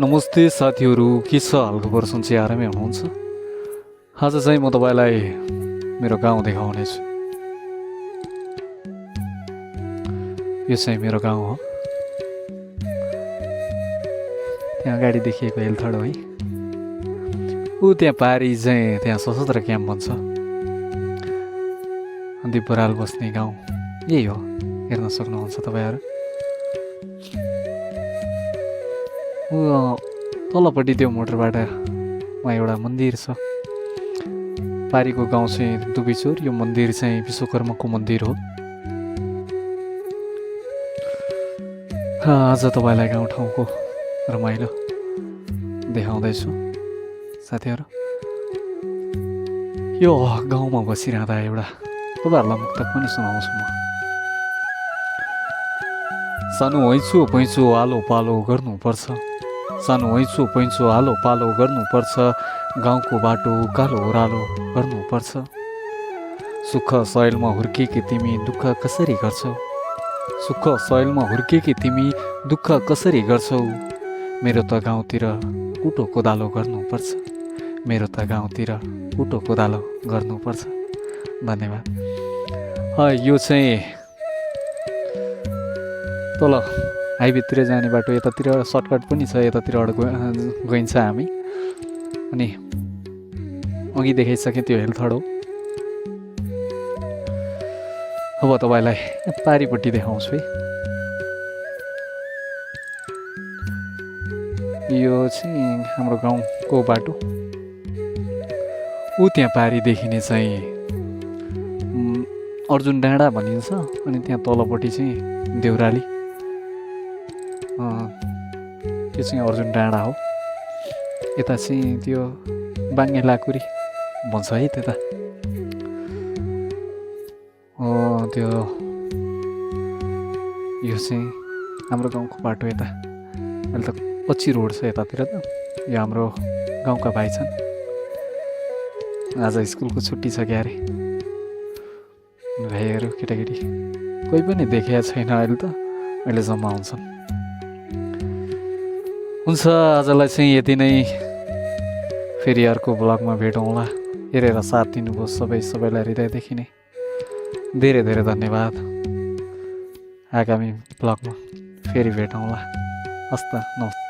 नमस्ते साथीहरू, के छ हालको वर्षन चाहिँ आरामै हुनुहुन्छ? आज चाहिँ म तपाईँलाई मेरो गाउँ देखाउनेछु। यो चाहिँ मेरो गाउँ हो। त्यहाँ अगाडि देखिएको हेलथड है। ऊ त्यहाँ पारी चाहिँ त्यहाँ सशस्त्र क्याम्प भन्छ। अन्ती बराल बस्ने गाउँ यही हो, हेर्न सक्नुहुन्छ तपाईँहरू। तलपट्टि त्यो मोटरबाटमा एउटा मन्दिर छ। पारीको गाउँ चाहिँ दुबैचोर। यो मन्दिर चाहिँ विश्वकर्माको मन्दिर हो। आज तपाईँलाई गाउँठाउँको रमाइलो देखाउँदैछु साथीहरू। यो गाउँमा बसिरहँदा एउटा तपाईँहरूलाई मुक्तक पनि सुनाउँछु म। सानो हैँचो पैँचो आलो पालो गर्नुपर्छ, सानो हैँचो पैँचो आलो पालो गर्नुपर्छ, गाउँको बाटो उकालो ओह्रालो गर्नुपर्छ। सुख सयलमा हुर्केकी तिमी दुःख कसरी गर्छौ, सुख सयलमा हुर्केकी तिमी दुःख कसरी गर्छौ। मेरो त गाउँतिर कुटो कोदालो गर्नुपर्छ, मेरो त गाउँतिर कुटो कोदालो गर्नुपर्छ। धन्यवाद। यो चाहिँ तल हाइवेतिर जाने बाटो, यतातिर सर्टकट पनि छ, यतातिरबाट गइन्छ हामी। अनि अघि देखाइसकेँ त्यो हेलथड हो। अब तपाईँलाई पारिपट्टि देखाउँछु है। यो चाहिँ हाम्रो गाउँको बाटो। ऊ त्यहाँ पारी देखिने चाहिँ अर्जुन डाँडा भनिन्छ। अनि त्यहाँ तलपट्टि चाहिँ देउराली, त्यो चाहिँ अर्जुन डाँडा हो। यता चाहिँ त्यो बाङ्गे लाकुरी भन्छ है त्यता। त्यो यो चाहिँ हाम्रो गाउँको बाटो। यता अहिले त पछि रोड छ यतातिर त। यो हाम्रो गाउँका भाइ छन्। आज स्कुलको छुट्टी छ क्यारे। भाइहरू केटाकेटी कोही पनि देखेको छैन अहिले त, अहिलेसम्म आउँछन्। हुन्छ, आजलाई चाहिँ यति नै। फेरि अर्को ब्लगमा भेटौँला। हेरेर साथ दिनुभयो सबैलाई हृदयदेखि नै धेरै धेरै धन्यवाद। आगामी ब्लगमा फेरि भेटौँला। हस् त, नमस्ते।